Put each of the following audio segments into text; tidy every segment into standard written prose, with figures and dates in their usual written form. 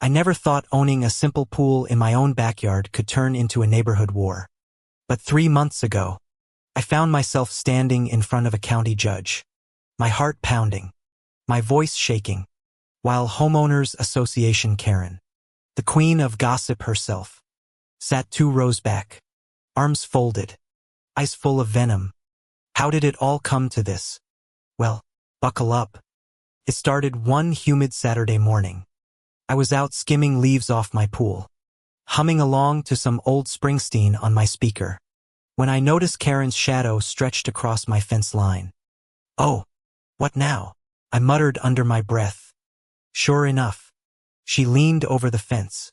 I never thought owning a simple pool in my own backyard could turn into a neighborhood war. But 3 months ago, I found myself standing in front of a county judge, my heart pounding, my voice shaking, while Homeowners Association Karen, the queen of gossip herself, sat 2 rows back, arms folded, eyes full of venom. How did it all come to this? Well, buckle up. It started one humid Saturday morning. I was out skimming leaves off my pool, humming along to some old Springsteen on my speaker, when I noticed Karen's shadow stretched across my fence line. "Oh, what now?" I muttered under my breath. Sure enough, she leaned over the fence,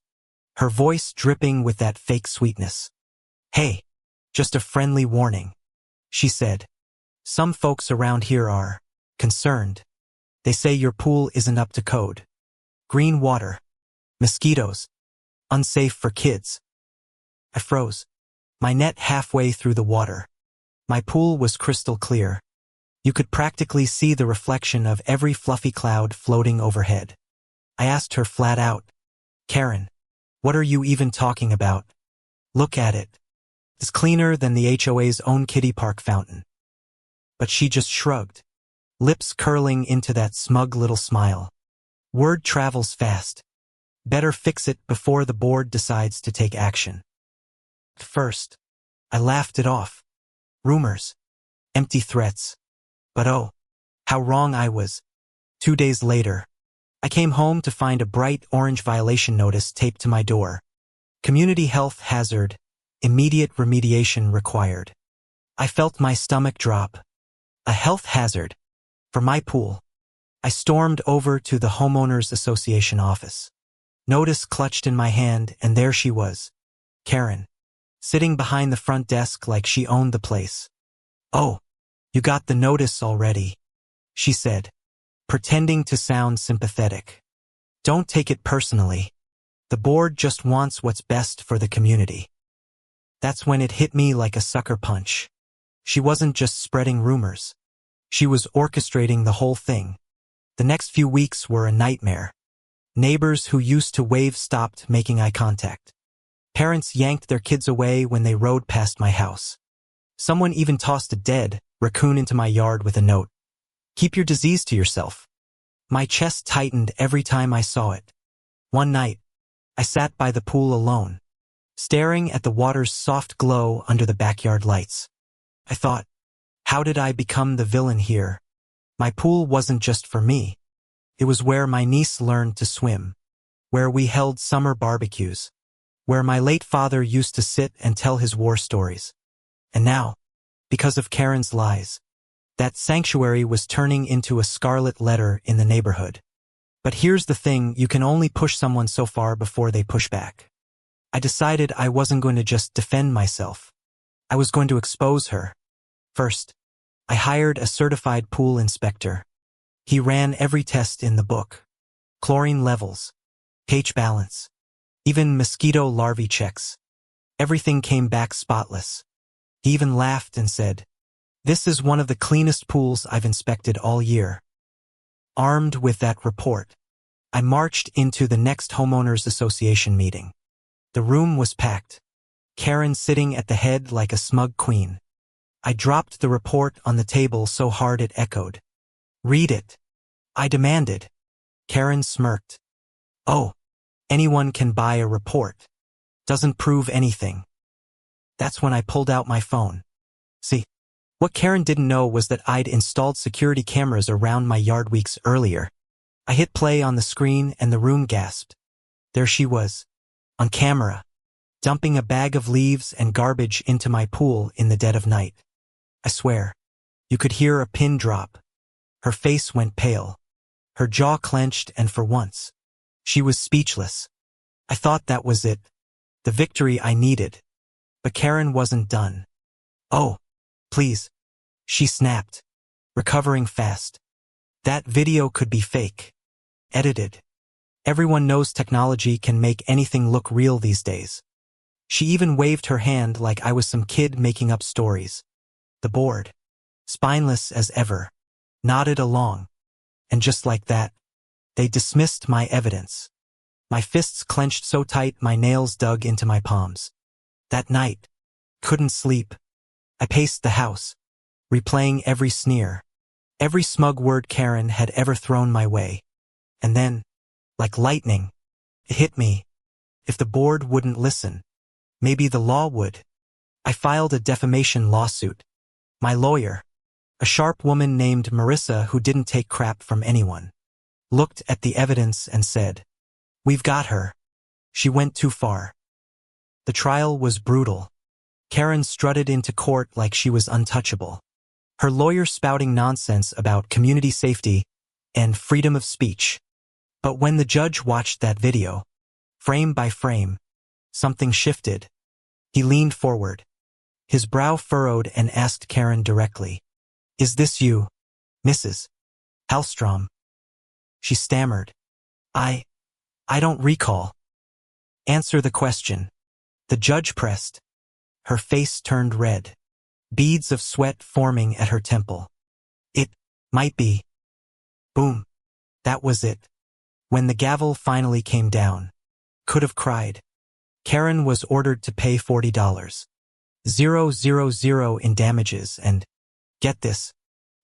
her voice dripping with that fake sweetness. "Hey, just a friendly warning," she said. "Some folks around here are concerned. They say your pool isn't up to code. Green water, mosquitoes, unsafe for kids." I froze, my net halfway through the water. My pool was crystal clear. You could practically see the reflection of every fluffy cloud floating overhead. I asked her flat out, "Karen, what are you even talking about? Look at it. It's cleaner than the HOA's own kiddie park fountain." But she just shrugged, lips curling into that smug little smile. Word travels fast. Better fix it before the board decides to take action. At first, I laughed it off. Rumors, empty threats. But oh, how wrong I was. 2 days later, I came home to find a bright orange violation notice taped to my door. Community health hazard, immediate remediation required. I felt my stomach drop. A health hazard? For my pool? I stormed over to the Homeowners Association office. Notice clutched in my hand, and there she was, Karen, sitting behind the front desk like she owned the place. "Oh, you got the notice already," she said, pretending to sound sympathetic. "Don't take it personally. The board just wants what's best for the community." That's when it hit me like a sucker punch. She wasn't just spreading rumors. She was orchestrating the whole thing. The next few weeks were a nightmare. Neighbors who used to wave stopped making eye contact. Parents yanked their kids away when they rode past my house. Someone even tossed a dead raccoon into my yard with a note, "Keep your disease to yourself." My chest tightened every time I saw it. One night, I sat by the pool alone, staring at the water's soft glow under the backyard lights. I thought, how did I become the villain here? My pool wasn't just for me. It was where my niece learned to swim, where we held summer barbecues, where my late father used to sit and tell his war stories. And now, because of Karen's lies, that sanctuary was turning into a scarlet letter in the neighborhood. But here's the thing, you can only push someone so far before they push back. I decided I wasn't going to just defend myself. I was going to expose her. First, I hired a certified pool inspector. He ran every test in the book. Chlorine levels, pH balance, even mosquito larvae checks. Everything came back spotless. He even laughed and said, "This is one of the cleanest pools I've inspected all year." Armed with that report, I marched into the next Homeowners Association meeting. The room was packed, Karen sitting at the head like a smug queen. I dropped the report on the table so hard it echoed. "Read it," I demanded. Karen smirked. "Oh, anyone can buy a report. Doesn't prove anything." That's when I pulled out my phone. See, what Karen didn't know was that I'd installed security cameras around my yard weeks earlier. I hit play on the screen and the room gasped. There she was, on camera, dumping a bag of leaves and garbage into my pool in the dead of night. I swear, you could hear a pin drop. Her face went pale. Her jaw clenched, and for once, she was speechless. I thought that was it, the victory I needed. But Karen wasn't done. "Oh, please," she snapped, recovering fast. "That video could be fake. Edited. Everyone knows technology can make anything look real these days." She even waved her hand like I was some kid making up stories. The board, spineless as ever, nodded along. And just like that, they dismissed my evidence. My fists clenched so tight my nails dug into my palms. That night, couldn't sleep. I paced the house, replaying every sneer, every smug word Karen had ever thrown my way. And then, like lightning, it hit me. If the board wouldn't listen, maybe the law would. I filed a defamation lawsuit. My lawyer, a sharp woman named Marissa who didn't take crap from anyone, looked at the evidence and said, "We've got her. She went too far." The trial was brutal. Karen strutted into court like she was untouchable, her lawyer spouting nonsense about community safety and freedom of speech. But when the judge watched that video, frame by frame, something shifted. He leaned forward, his brow furrowed, and asked Karen directly, "Is this you, Mrs. Hallstrom?" She stammered, I don't recall." "Answer the question." The judge pressed. Her face turned red, beads of sweat forming at her temple. "It might be." Boom. That was it. When the gavel finally came down, could have cried. Karen was ordered to pay $40,000 in damages and, get this,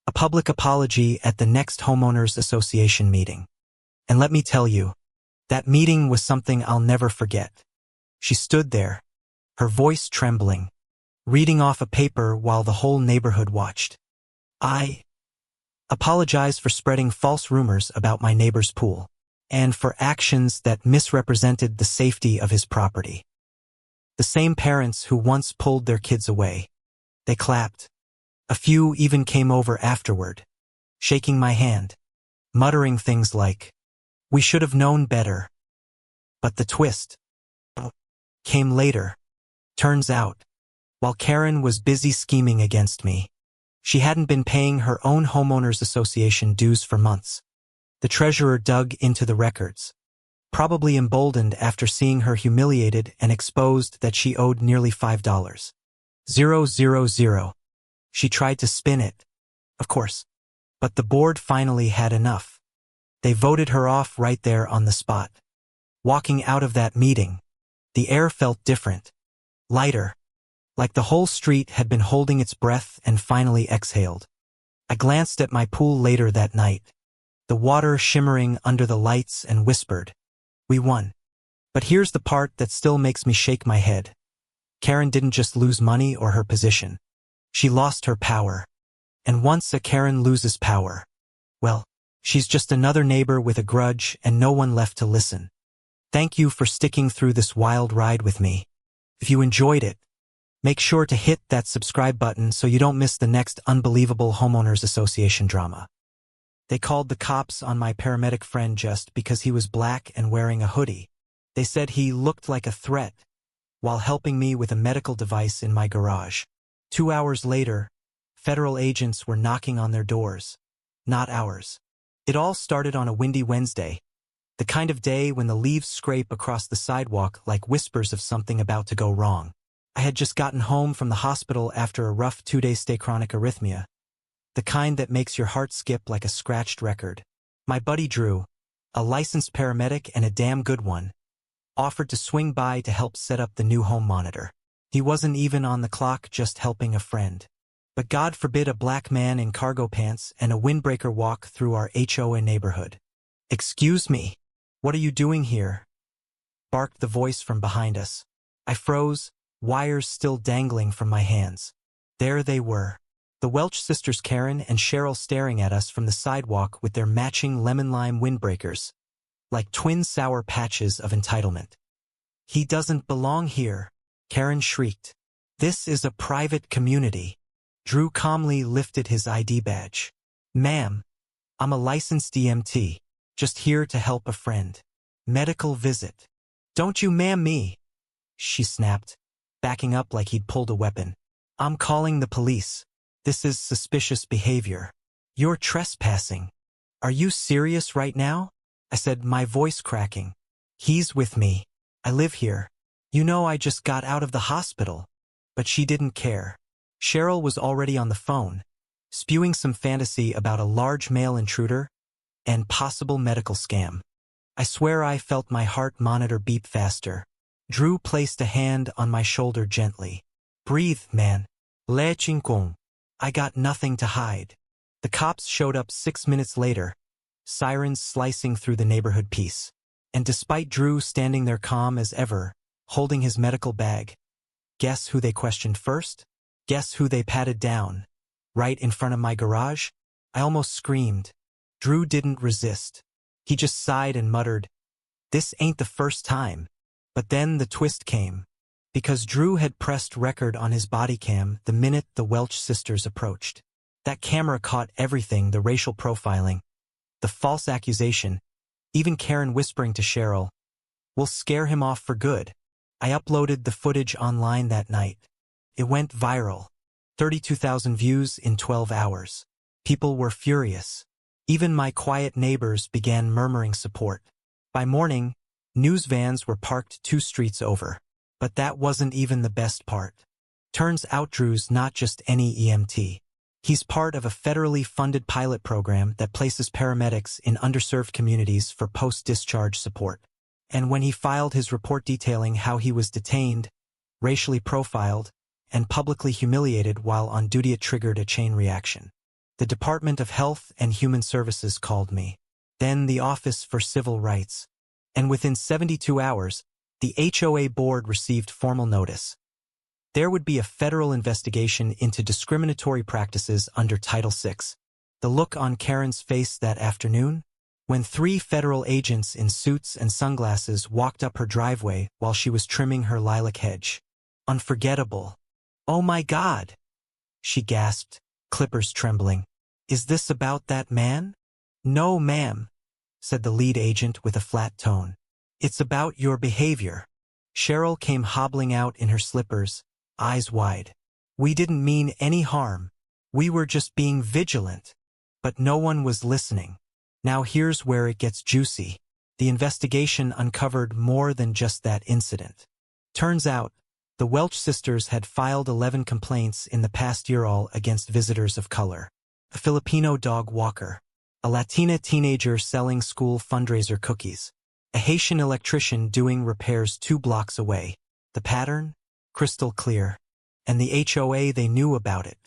a public apology at the next homeowners association meeting. And let me tell you, that meeting was something I'll never forget. She stood there, her voice trembling, reading off a paper while the whole neighborhood watched. "I apologize for spreading false rumors about my neighbor's pool, and for actions that misrepresented the safety of his property." The same parents who once pulled their kids away. They clapped. A few even came over afterward, shaking my hand, muttering things like, "We should have known better." But the twist came later. Turns out, while Karen was busy scheming against me, she hadn't been paying her own homeowners association dues for months. The treasurer dug into the records, probably emboldened after seeing her humiliated and exposed that she owed nearly $5,000. She tried to spin it, of course, but the board finally had enough. They voted her off right there on the spot. Walking out of that meeting, the air felt different, lighter, like the whole street had been holding its breath and finally exhaled. I glanced at my pool later that night, the water shimmering under the lights, and whispered, "We won." But here's the part that still makes me shake my head. Karen didn't just lose money or her position. She lost her power. And once a Karen loses power, well, she's just another neighbor with a grudge and no one left to listen. Thank you for sticking through this wild ride with me. If you enjoyed it, make sure to hit that subscribe button so you don't miss the next unbelievable homeowners association drama. They called the cops on my paramedic friend just because he was black and wearing a hoodie. They said he looked like a threat while helping me with a medical device in my garage. 2 hours later, federal agents were knocking on their doors, not ours. It all started on a windy Wednesday, the kind of day when the leaves scrape across the sidewalk like whispers of something about to go wrong. I had just gotten home from the hospital after a rough 2-day stay. Chronic arrhythmia, the kind that makes your heart skip like a scratched record. My buddy Drew, a licensed paramedic and a damn good one, offered to swing by to help set up the new home monitor. He wasn't even on the clock, just helping a friend. But God forbid a black man in cargo pants and a windbreaker walk through our HOA neighborhood. "Excuse me, what are you doing here?" barked the voice from behind us. I froze, wires still dangling from my hands. There they were, the Welch sisters Karen and Cheryl, staring at us from the sidewalk with their matching lemon-lime windbreakers, like twin sour patches of entitlement. "He doesn't belong here," Karen shrieked. "This is a private community." Drew calmly lifted his ID badge. "Ma'am, I'm a licensed EMT, just here to help a friend. Medical visit." "Don't you ma'am me," she snapped, backing up like he'd pulled a weapon. "I'm calling the police. This is suspicious behavior. You're trespassing." "Are you serious right now?" I said, my voice cracking. "He's with me. I live here. You know, I just got out of the hospital." But she didn't care. Cheryl was already on the phone, spewing some fantasy about a large male intruder and possible medical scam. I swear I felt my heart monitor beep faster. Drew placed a hand on my shoulder gently. Breathe, man. Le chingkong. I got nothing to hide. The cops showed up 6 minutes later, sirens slicing through the neighborhood peace. And despite Drew standing there calm as ever, holding his medical bag, guess who they questioned first? Guess who they patted down? Right in front of my garage? I almost screamed. Drew didn't resist. He just sighed and muttered, "This ain't the first time." But then the twist came. Because Drew had pressed record on his body cam the minute the Welch sisters approached. That camera caught everything, the racial profiling, the false accusation, even Karen whispering to Cheryl, "We'll scare him off for good." I uploaded the footage online that night. It went viral. 32,000 views in 12 hours. People were furious. Even my quiet neighbors began murmuring support. By morning, news vans were parked 2 streets over. But that wasn't even the best part. Turns out Drew's not just any EMT. He's part of a federally funded pilot program that places paramedics in underserved communities for post-discharge support. And when he filed his report detailing how he was detained, racially profiled, and publicly humiliated while on duty, it triggered a chain reaction. The Department of Health and Human Services called me. Then the Office for Civil Rights. And within 72 hours, the HOA board received formal notice. There would be a federal investigation into discriminatory practices under Title VI. The look on Karen's face that afternoon, when 3 federal agents in suits and sunglasses walked up her driveway while she was trimming her lilac hedge. Unforgettable. "Oh my God," she gasped, clippers trembling. "Is this about that man?" "No, ma'am," said the lead agent with a flat tone. "It's about your behavior." Cheryl came hobbling out in her slippers, eyes wide. "We didn't mean any harm. We were just being vigilant." But no one was listening. Now here's where it gets juicy. The investigation uncovered more than just that incident. Turns out, the Welch sisters had filed 11 complaints in the past year, all against visitors of color. A Filipino dog walker, a Latina teenager selling school fundraiser cookies, a Haitian electrician doing repairs 2 blocks away. The pattern? Crystal clear. And the HOA, they knew about it.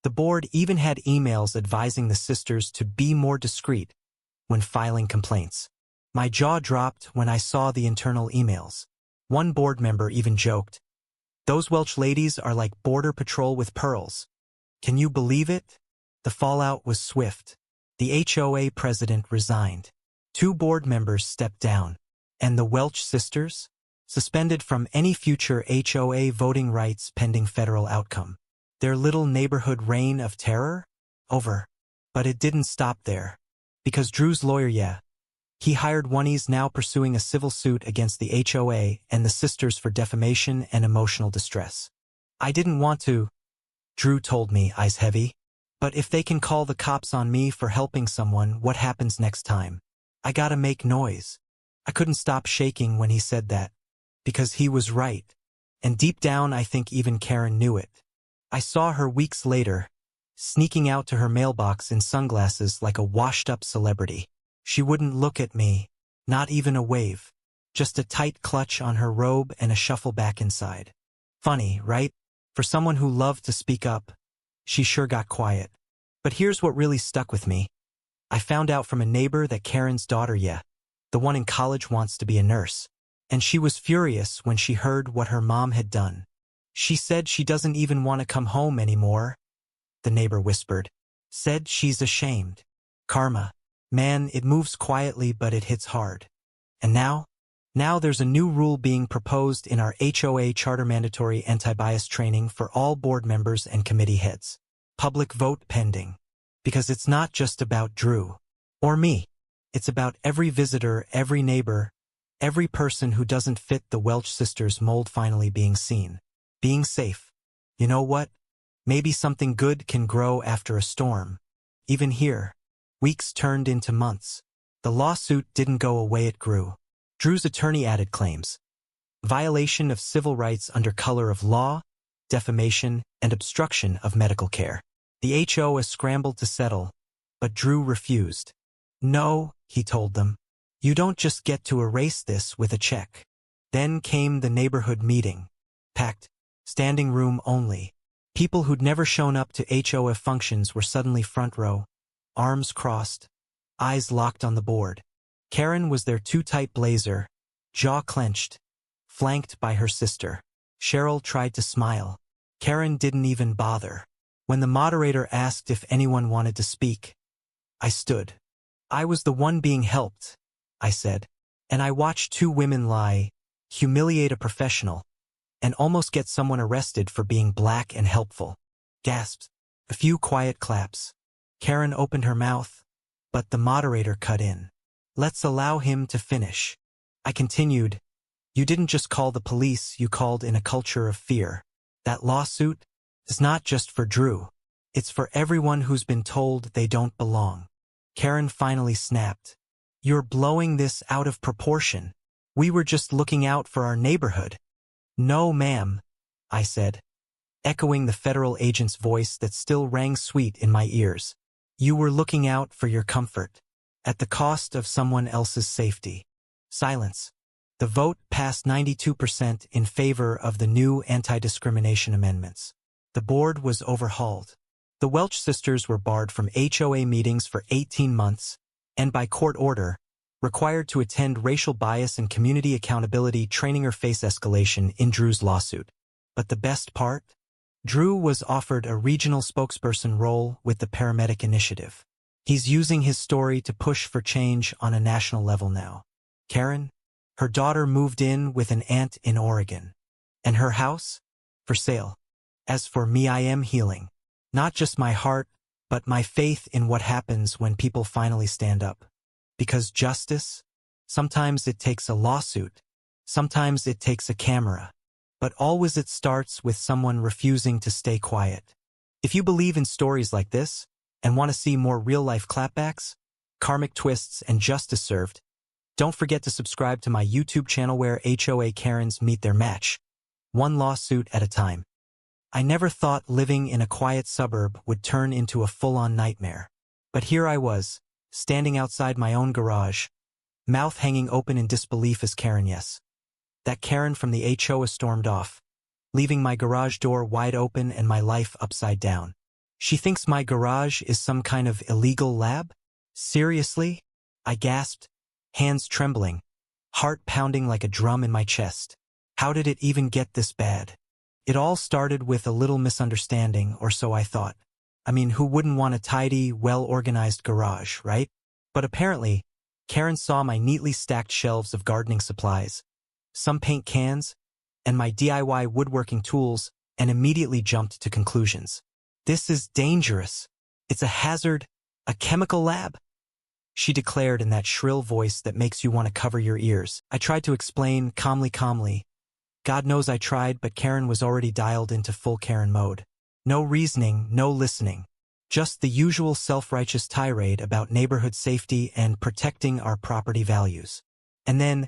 The board even had emails advising the sisters to be more discreet when filing complaints. My jaw dropped when I saw the internal emails. One board member even joked, "Those Welch ladies are like Border Patrol with pearls." Can you believe it? The fallout was swift. The HOA president resigned. 2 board members stepped down. And the Welch sisters? Suspended from any future HOA voting rights pending federal outcome. Their little neighborhood reign of terror? Over. But it didn't stop there. Because Drew's lawyer, he hired one. He's now pursuing a civil suit against the HOA and the sisters for defamation and emotional distress. "I didn't want to," Drew told me, eyes heavy. "But if they can call the cops on me for helping someone, what happens next time? I gotta make noise." I couldn't stop shaking when he said that. Because he was right. And deep down I think even Karen knew it. I saw her weeks later, sneaking out to her mailbox in sunglasses like a washed-up celebrity. She wouldn't look at me, not even a wave. Just a tight clutch on her robe and a shuffle back inside. Funny, right? For someone who loved to speak up, she sure got quiet. But here's what really stuck with me. I found out from a neighbor that Karen's daughter, the one in college, wants to be a nurse. And she was furious when she heard what her mom had done. She said she doesn't even want to come home anymore. The neighbor whispered. Said she's ashamed. Karma. Man, it moves quietly but it hits hard. And now there's a new rule being proposed in our HOA charter: mandatory anti-bias training for all board members and committee heads. Public vote pending. Because it's not just about Drew or me. It's about every visitor, every neighbor, every person who doesn't fit the Welch sisters' mold finally being seen. Being safe. You know what? Maybe something good can grow after a storm. Even here. Weeks turned into months. The lawsuit didn't go away, it grew. Drew's attorney added claims. Violation of civil rights under color of law, defamation, and obstruction of medical care. The HOA scrambled to settle, but Drew refused. No, he told them. You don't just get to erase this with a check. Then came the neighborhood meeting. Packed, standing room only. People who'd never shown up to HOA functions were suddenly front row, arms crossed, eyes locked on the board. Karen was their too-tight blazer, jaw clenched, flanked by her sister. Cheryl tried to smile. Karen didn't even bother. When the moderator asked if anyone wanted to speak, I stood. I was the one being helped, I said, and I watched two women lie, humiliate a professional, and almost get someone arrested for being black and helpful. Gasps. A few quiet claps. Karen opened her mouth, but the moderator cut in. Let's allow him to finish. I continued. You didn't just call the police, you called in a culture of fear. That lawsuit is not just for Drew. It's for everyone who's been told they don't belong. Karen finally snapped. You're blowing this out of proportion. We were just looking out for our neighborhood. No, ma'am, I said, echoing the federal agent's voice that still rang sweet in my ears. You were looking out for your comfort, at the cost of someone else's safety. Silence. The vote passed 92% in favor of the new anti-discrimination amendments. The board was overhauled. The Welch sisters were barred from HOA meetings for 18 months, and by court order, required to attend racial bias and community accountability training or face escalation in Drew's lawsuit. But the best part? Drew was offered a regional spokesperson role with the paramedic initiative. He's using his story to push for change on a national level now. Karen? Her daughter moved in with an aunt in Oregon. And her house? For sale. As for me, I am healing. Not just my heart, but my faith in what happens when people finally stand up. Because justice? Sometimes it takes a lawsuit. Sometimes it takes a camera. But always it starts with someone refusing to stay quiet. If you believe in stories like this, and want to see more real-life clapbacks, karmic twists, and justice served, don't forget to subscribe to my YouTube channel where HOA Karens meet their match, one lawsuit at a time. I never thought living in a quiet suburb would turn into a full-on nightmare. But here I was, standing outside my own garage, mouth hanging open in disbelief as Karen, yes. That Karen from the HOA stormed off, leaving my garage door wide open and my life upside down. She thinks my garage is some kind of illegal lab? Seriously? I gasped, hands trembling, heart pounding like a drum in my chest. How did it even get this bad? It all started with a little misunderstanding, or so I thought. I mean, who wouldn't want a tidy, well-organized garage, right? But apparently, Karen saw my neatly stacked shelves of gardening supplies, some paint cans, and my DIY woodworking tools, and immediately jumped to conclusions. This is dangerous. It's a hazard, a chemical lab, she declared in that shrill voice that makes you want to cover your ears. I tried to explain calmly. God knows I tried, but Karen was already dialed into full Karen mode. No reasoning, no listening. Just the usual self-righteous tirade about neighborhood safety and protecting our property values. And then,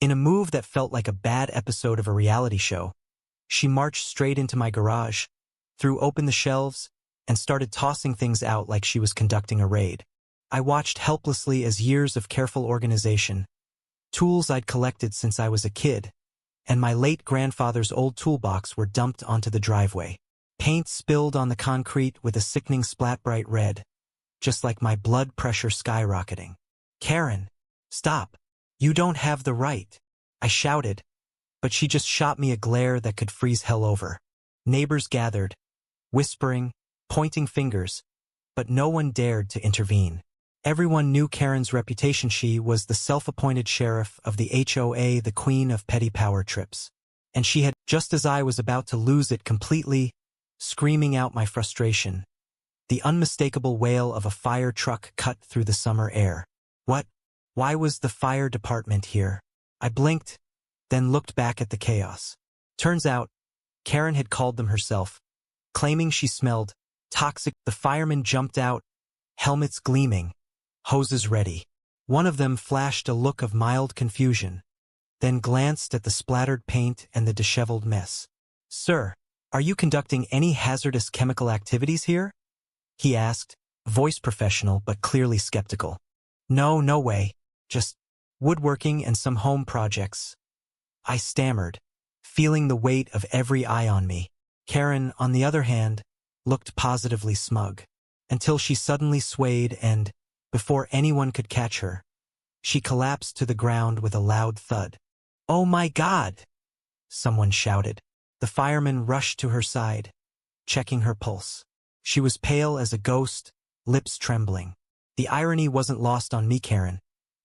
in a move that felt like a bad episode of a reality show, she marched straight into my garage, threw open the shelves, and started tossing things out like she was conducting a raid. I watched helplessly as years of careful organization, tools I'd collected since I was a kid, and my late grandfather's old toolbox were dumped onto the driveway. Paint spilled on the concrete with a sickening splat bright red, just like my blood pressure skyrocketing. Karen, stop. You don't have the right, I shouted, but she just shot me a glare that could freeze hell over. Neighbors gathered, whispering, pointing fingers, but no one dared to intervene. Everyone knew Karen's reputation. She was the self-appointed sheriff of the HOA, the queen of petty power trips. And she had, just as I was about to lose it completely, screaming out my frustration, the unmistakable wail of a fire truck cut through the summer air. What? Why was the fire department here? I blinked, then looked back at the chaos. Turns out, Karen had called them herself, claiming she smelled toxic. The firemen jumped out, helmets gleaming, hoses ready. One of them flashed a look of mild confusion, then glanced at the splattered paint and the disheveled mess. Sir, are you conducting any hazardous chemical activities here? He asked, voice professional but clearly skeptical. No way. Just woodworking and some home projects. I stammered, feeling the weight of every eye on me. Karen, on the other hand, looked positively smug, until she suddenly swayed and, before anyone could catch her, she collapsed to the ground with a loud thud. "Oh my God!" someone shouted. The fireman rushed to her side, checking her pulse. She was pale as a ghost, lips trembling. The irony wasn't lost on me, Karen,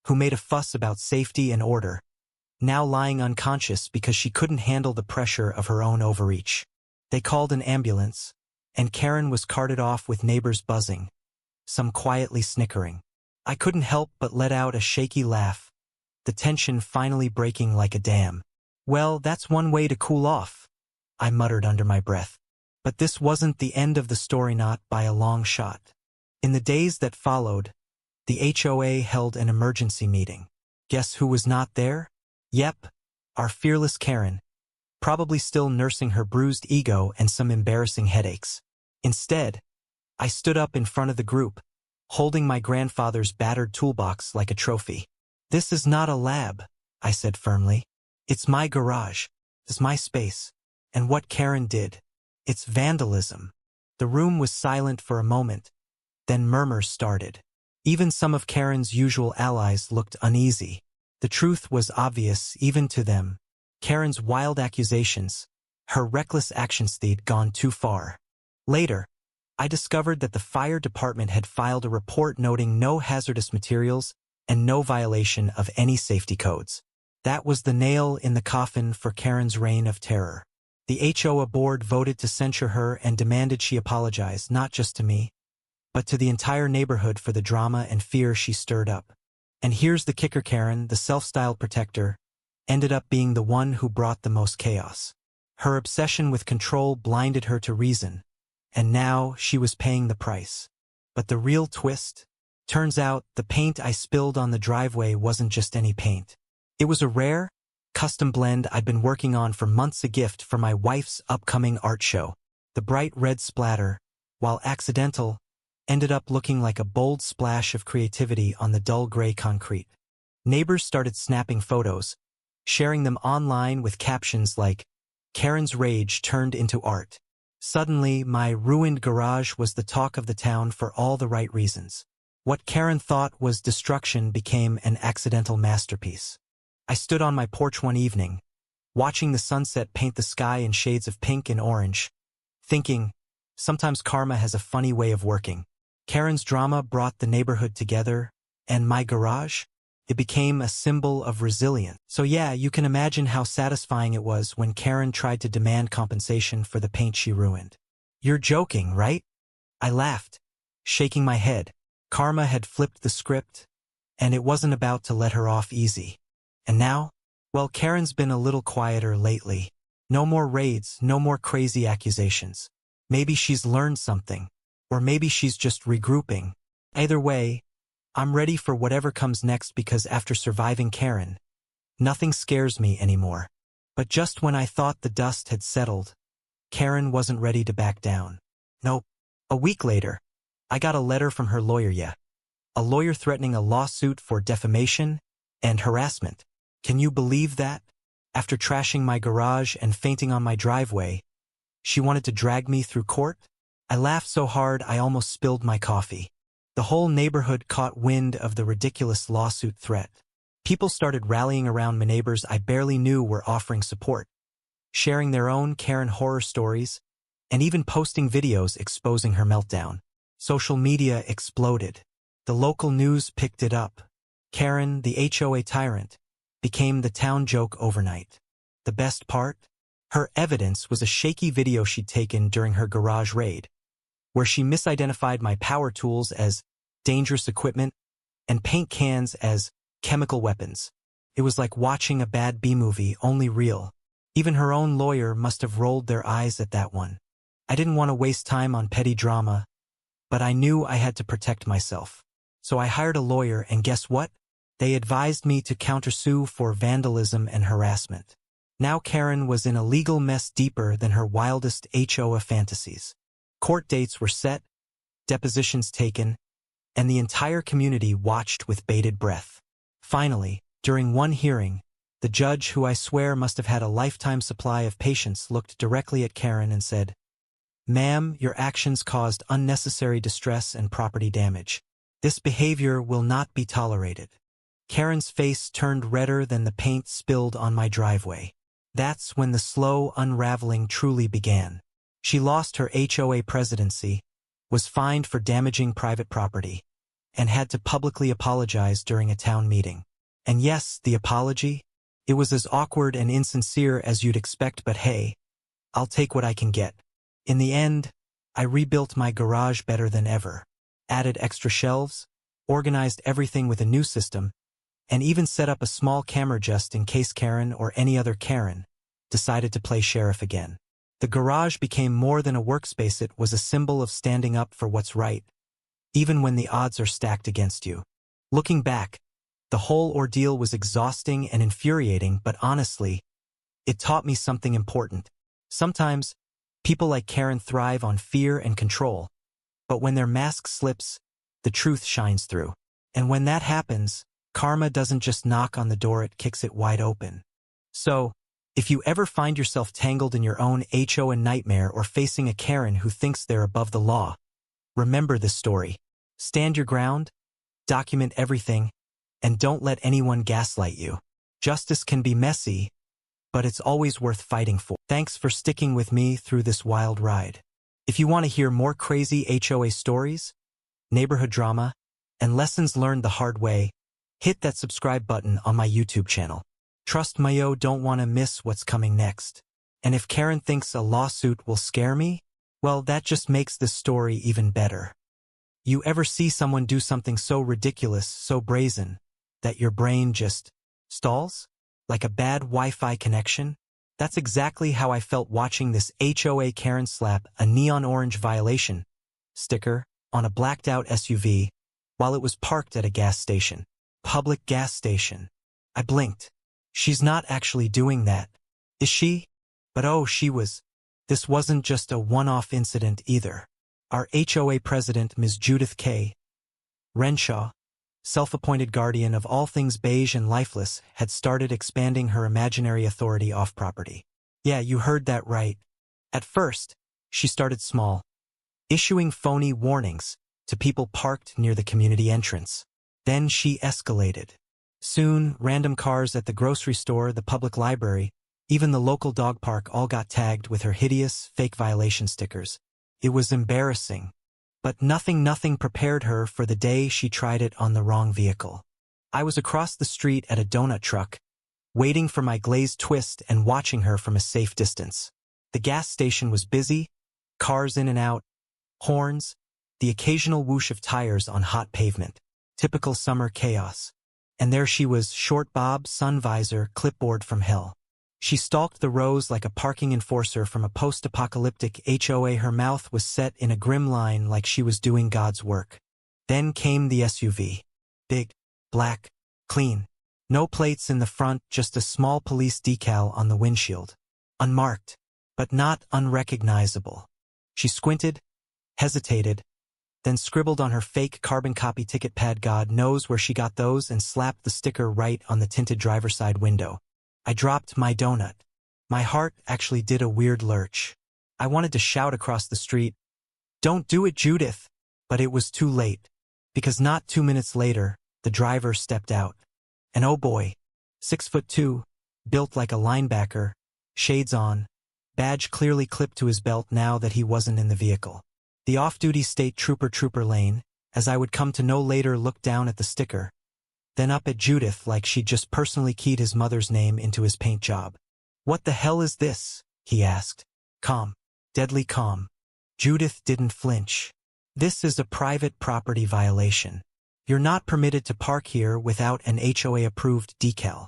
who made a fuss about safety and order, now lying unconscious because she couldn't handle the pressure of her own overreach. They called an ambulance, and Karen was carted off with neighbors buzzing, some quietly snickering. I couldn't help but let out a shaky laugh, the tension finally breaking like a dam. "Well, that's one way to cool off," I muttered under my breath. But this wasn't the end of the story, not by a long shot. In the days that followed, the HOA held an emergency meeting. Guess who was not there? Yep, our fearless Karen, probably still nursing her bruised ego and some embarrassing headaches. Instead, I stood up in front of the group, holding my grandfather's battered toolbox like a trophy. "This is not a lab," I said firmly. "It's my garage. It's my space. And what Karen did, it's vandalism." The room was silent for a moment, then murmurs started. Even some of Karen's usual allies looked uneasy. The truth was obvious even to them. Karen's wild accusations, her reckless actions, they'd gone too far. Later, I discovered that the fire department had filed a report noting no hazardous materials and no violation of any safety codes. That was the nail in the coffin for Karen's reign of terror. The HOA board voted to censure her and demanded she apologize, not just to me, but to the entire neighborhood for the drama and fear she stirred up. And here's the kicker: Karen, the self-styled protector, ended up being the one who brought the most chaos. Her obsession with control blinded her to reason, and now she was paying the price. But the real twist? Turns out the paint I spilled on the driveway wasn't just any paint. It was a rare, custom blend I'd been working on for months, a gift for my wife's upcoming art show. The bright red splatter, while accidental, ended up looking like a bold splash of creativity on the dull gray concrete. Neighbors started snapping photos, sharing them online with captions like, "Karen's rage turned into art." Suddenly, my ruined garage was the talk of the town for all the right reasons. What Karen thought was destruction became an accidental masterpiece. I stood on my porch one evening, watching the sunset paint the sky in shades of pink and orange, thinking, sometimes karma has a funny way of working. Karen's drama brought the neighborhood together, and my garage, it became a symbol of resilience. So yeah, you can imagine how satisfying it was when Karen tried to demand compensation for the paint she ruined. "You're joking, right?" I laughed, shaking my head. Karma had flipped the script, and it wasn't about to let her off easy. And now? Well, Karen's been a little quieter lately. No more raids, no more crazy accusations. Maybe she's learned something, or maybe she's just regrouping. Either way, I'm ready for whatever comes next, because after surviving Karen, nothing scares me anymore. But just when I thought the dust had settled, Karen wasn't ready to back down. Nope. A week later, I got a letter from her lawyer. A lawyer threatening a lawsuit for defamation and harassment. Can you believe that? After trashing my garage and fainting on my driveway, she wanted to drag me through court? I laughed so hard I almost spilled my coffee. The whole neighborhood caught wind of the ridiculous lawsuit threat. People started rallying around. My neighbors I barely knew were offering support, sharing their own Karen horror stories, and even posting videos exposing her meltdown. Social media exploded. The local news picked it up. Karen, the HOA tyrant, became the town joke overnight. The best part? Her evidence was a shaky video she'd taken during her garage raid, where she misidentified my power tools as dangerous equipment and paint cans as chemical weapons. It was like watching a bad B-movie, only real. Even her own lawyer must have rolled their eyes at that one. I didn't want to waste time on petty drama, but I knew I had to protect myself. So I hired a lawyer, and guess what? They advised me to countersue for vandalism and harassment. Now Karen was in a legal mess deeper than her wildest HOA fantasies. Court dates were set, depositions taken, and the entire community watched with bated breath. Finally, During one hearing, the judge, who I swear must have had a lifetime supply of patience, looked directly at Karen and said, "Ma'am, your actions caused unnecessary distress and property damage. This behavior will not be tolerated." Karen's face turned redder than the paint spilled on my driveway. That's when the slow unraveling truly began. She lost her HOA presidency, was fined for damaging private property, and had to publicly apologize during a town meeting. And yes, the apology? It was as awkward and insincere as you'd expect, but hey, I'll take what I can get. In the end, I rebuilt my garage better than ever, added extra shelves, organized everything with a new system, and even set up a small camera just in case Karen, or any other Karen, decided to play sheriff again. The garage became more than a workspace. It was a symbol of standing up for what's right, even when the odds are stacked against you. Looking back, the whole ordeal was exhausting and infuriating, but honestly, it taught me something important. Sometimes, people like Karen thrive on fear and control, but when their mask slips, the truth shines through. And when that happens, karma doesn't just knock on the door, it kicks it wide open. So, if you ever find yourself tangled in your own HOA nightmare or facing a Karen who thinks they're above the law, remember this story. Stand your ground, document everything, and don't let anyone gaslight you. Justice can be messy, but it's always worth fighting for. Thanks for sticking with me through this wild ride. If you want to hear more crazy HOA stories, neighborhood drama, and lessons learned the hard way, hit that subscribe button on my YouTube channel. Trust me, you don't want to miss what's coming next. And if Karen thinks a lawsuit will scare me, well, that just makes this story even better. You ever see someone do something so ridiculous, so brazen, that your brain just stalls? Like a bad Wi-Fi connection? That's exactly how I felt watching this HOA Karen slap a neon orange violation sticker on a blacked out SUV while it was parked at a gas station. Public gas station. I blinked. She's not actually doing that, is she? But oh, she was. This wasn't just a one-off incident either. Our HOA president, Ms. Judith K. Renshaw, self-appointed guardian of all things beige and lifeless, had started expanding her imaginary authority off-property. Yeah, you heard that right. At first, she started small, issuing phony warnings to people parked near the community entrance. Then she escalated. Soon, random cars at the grocery store, the public library, even the local dog park all got tagged with her hideous, fake violation stickers. It was embarrassing. But nothing prepared her for the day she tried it on the wrong vehicle. I was across the street at a donut truck, waiting for my glazed twist and watching her from a safe distance. The gas station was busy, cars in and out, horns, the occasional whoosh of tires on hot pavement. Typical summer chaos. And there she was, short bob, sun visor, clipboard from hell. She stalked the rows like a parking enforcer from a post-apocalyptic HOA. Her mouth was set in a grim line like she was doing God's work. Then came the SUV. Big, black, clean. No plates in the front, just a small police decal on the windshield. Unmarked, but not unrecognizable. She squinted, hesitated, then scribbled on her fake carbon copy ticket pad, God knows where she got those, and slapped the sticker right on the tinted driver's side window. I dropped my donut. My heart actually did a weird lurch. I wanted to shout across the street, "Don't do it, Judith!" But it was too late, because not 2 minutes later, the driver stepped out. And oh boy, 6'2", built like a linebacker, shades on, badge clearly clipped to his belt now that he wasn't in the vehicle. The off-duty state trooper Lane, as I would come to know later, looked down at the sticker, then up at Judith like she'd just personally keyed his mother's name into his paint job. "What the hell is this?" he asked. Calm. Deadly calm. Judith didn't flinch. "This is a private property violation. You're not permitted to park here without an HOA-approved decal."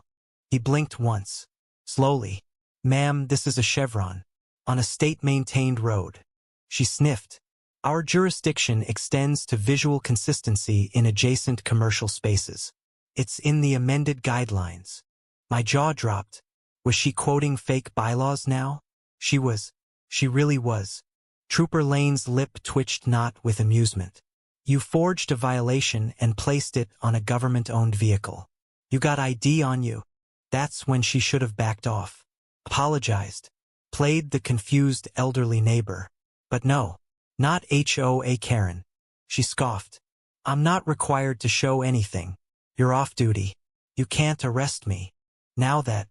He blinked once. Slowly. "Ma'am, this is a chevron. On a state-maintained road." She sniffed. "Our jurisdiction extends to visual consistency in adjacent commercial spaces. It's in the amended guidelines." My jaw dropped. Was she quoting fake bylaws now? She was. She really was. Trooper Lane's lip twitched, not with amusement. "You forged a violation and placed it on a government-owned vehicle. You got ID on you. That's when she should have backed off. Apologized. Played the confused elderly neighbor. But no, not HOA Karen. She scoffed. I'm not required to show anything. You're off duty. You can't arrest me. Now that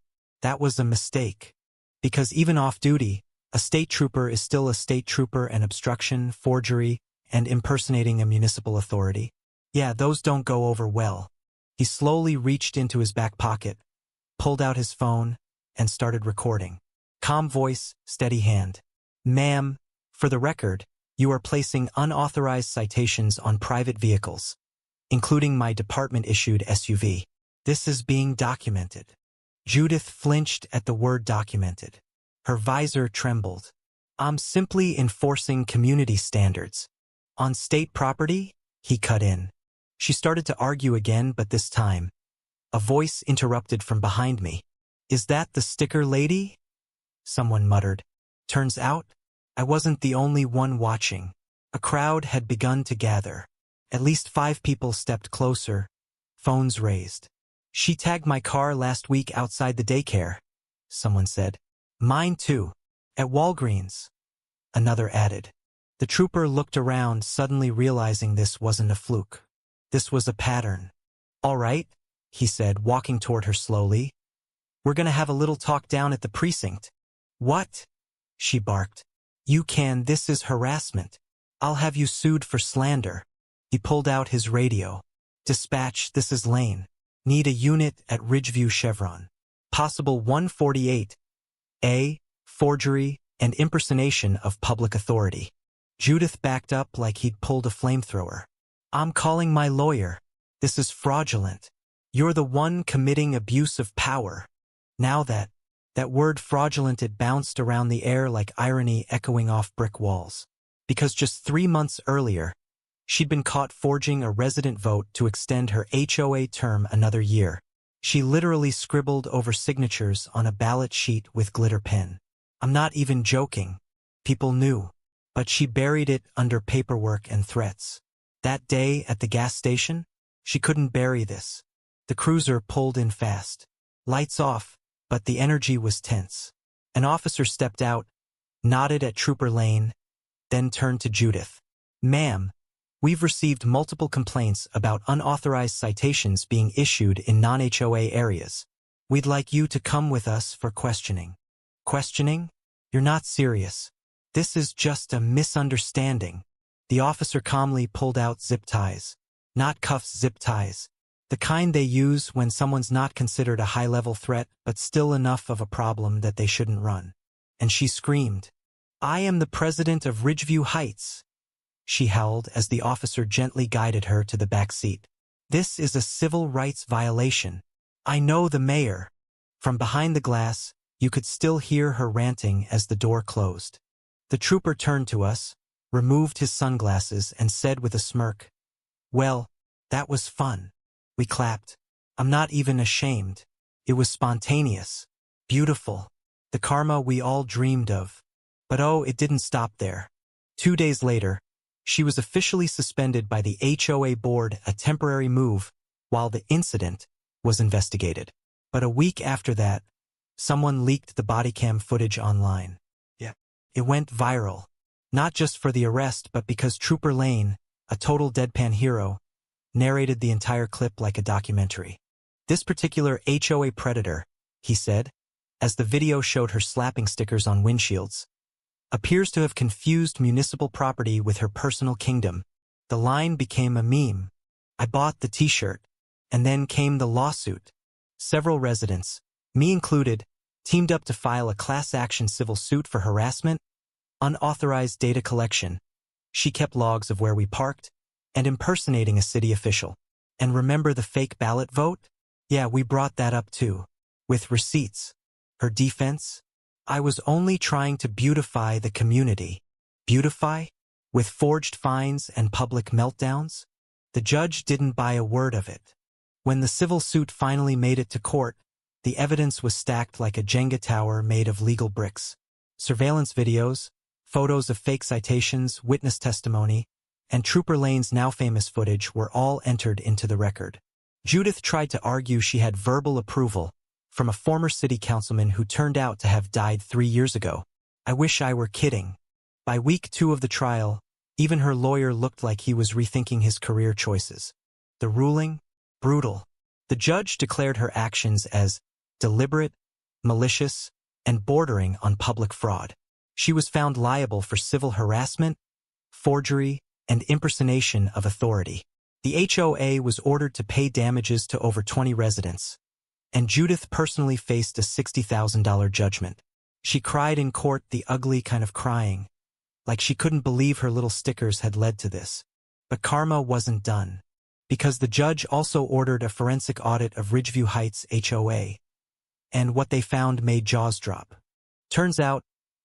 was a mistake. Because even off duty, a state trooper is still a state trooper, and obstruction, forgery, and impersonating a municipal authority. Yeah, those don't go over well. He slowly reached into his back pocket, pulled out his phone, and started recording. Calm voice, steady hand. Ma'am, for the record, you are placing unauthorized citations on private vehicles, including my department-issued SUV. This is being documented. Judith flinched at the word documented. Her visor trembled. I'm simply enforcing community standards. On state property? He cut in. She started to argue again, but this time, a voice interrupted from behind me. Is that the sticker lady? Someone muttered. Turns out, I wasn't the only one watching. A crowd had begun to gather. At least 5 people stepped closer, phones raised. She tagged my car last week outside the daycare, someone said. Mine too. At Walgreens, another added. The trooper looked around, suddenly realizing this wasn't a fluke. This was a pattern. All right, he said, walking toward her slowly. We're gonna have a little talk down at the precinct. What? She barked. This is harassment. I'll have you sued for slander. He pulled out his radio. Dispatch, this is Lane. Need a unit at Ridgeview Chevron. Possible 148. A. Forgery and impersonation of public authority. Judith backed up like he'd pulled a flamethrower. I'm calling my lawyer. This is fraudulent. You're the one committing abuse of power. Now that word fraudulent, it bounced around the air like irony echoing off brick walls. Because just 3 months earlier, she'd been caught forging a resident vote to extend her HOA term another year. She literally scribbled over signatures on a ballot sheet with glitter pen. I'm not even joking. People knew. But she buried it under paperwork and threats. That day at the gas station, she couldn't bury this. The cruiser pulled in fast. Lights off, but the energy was tense. An officer stepped out, nodded at Trooper Lane, then turned to Judith. Ma'am, we've received multiple complaints about unauthorized citations being issued in non-HOA areas. We'd like you to come with us for questioning. Questioning? You're not serious. This is just a misunderstanding. The officer calmly pulled out zip ties. Not cuffs, zip ties. The kind they use when someone's not considered a high-level threat, but still enough of a problem that they shouldn't run. And she screamed. I am the president of Ridgeview Heights, she howled as the officer gently guided her to the back seat. This is a civil rights violation. I know the mayor. From behind the glass, you could still hear her ranting as the door closed. The trooper turned to us, removed his sunglasses, and said with a smirk, Well, that was fun. We clapped. I'm not even ashamed. It was spontaneous. Beautiful. The karma we all dreamed of. But oh, it didn't stop there. 2 days later, she was officially suspended by the HOA board, a temporary move, while the incident was investigated. But a week after that, someone leaked the body cam footage online. It went viral. Not just for the arrest, but because Trooper Lane, a total deadpan hero, narrated the entire clip like a documentary. This particular HOA predator, he said, as the video showed her slapping stickers on windshields, appears to have confused municipal property with her personal kingdom. The line became a meme. I bought the t-shirt. And then came the lawsuit. Several residents, me included, teamed up to file a class-action civil suit for harassment, unauthorized data collection. She kept logs of where we parked, and impersonating a city official. And remember the fake ballot vote? Yeah, we brought that up too. With receipts. Her defense? I was only trying to beautify the community. Beautify? With forged fines and public meltdowns? The judge didn't buy a word of it. When the civil suit finally made it to court, the evidence was stacked like a Jenga tower made of legal bricks. Surveillance videos, photos of fake citations, witness testimony, and Trooper Lane's now famous footage were all entered into the record. Judith tried to argue she had verbal approval from a former city councilman who turned out to have died 3 years ago. I wish I were kidding. By week 2 of the trial, even her lawyer looked like he was rethinking his career choices. The ruling? Brutal. The judge declared her actions as deliberate, malicious, and bordering on public fraud. She was found liable for civil harassment, forgery, and impersonation of authority. The HOA was ordered to pay damages to over 20 residents, and Judith personally faced a $60,000 judgment. She cried in court, the ugly kind of crying, like she couldn't believe her little stickers had led to this. But karma wasn't done, because the judge also ordered a forensic audit of Ridgeview Heights HOA, and what they found made jaws drop. Turns out,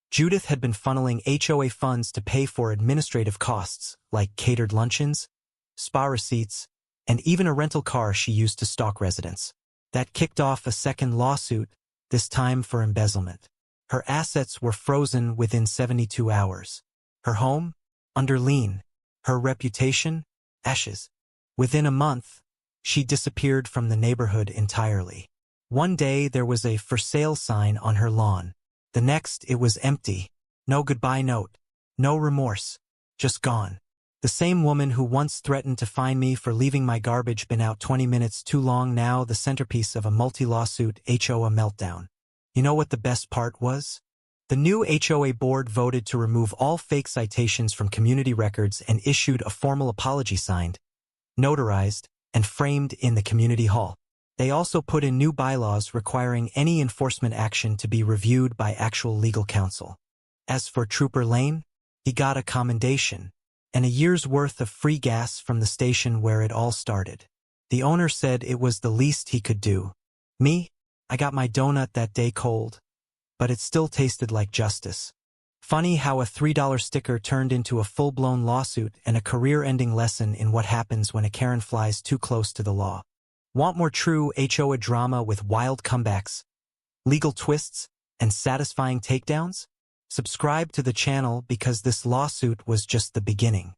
Judith had been funneling HOA funds to pay for administrative costs, like catered luncheons, spa receipts, and even a rental car she used to stalk residents. That kicked off a second lawsuit, this time for embezzlement. Her assets were frozen within 72 hours. Her home? Under lien. Her reputation? Ashes. Within a month, she disappeared from the neighborhood entirely. One day there was a for sale sign on her lawn. The next it was empty. No goodbye note. No remorse. Just gone. The same woman who once threatened to fine me for leaving my garbage bin out 20 minutes too long, now the centerpiece of a multi-lawsuit HOA meltdown. You know what the best part was? The new HOA board voted to remove all fake citations from community records and issued a formal apology signed, notarized, and framed in the community hall. They also put in new bylaws requiring any enforcement action to be reviewed by actual legal counsel. As for Trooper Lane, he got a commendation and a year's worth of free gas from the station where it all started. The owner said it was the least he could do. Me? I got my donut that day cold, but it still tasted like justice. Funny how a $3 sticker turned into a full-blown lawsuit and a career-ending lesson in what happens when a Karen flies too close to the law. Want more true HOA drama with wild comebacks, legal twists, and satisfying takedowns? Subscribe to the channel because this lawsuit was just the beginning.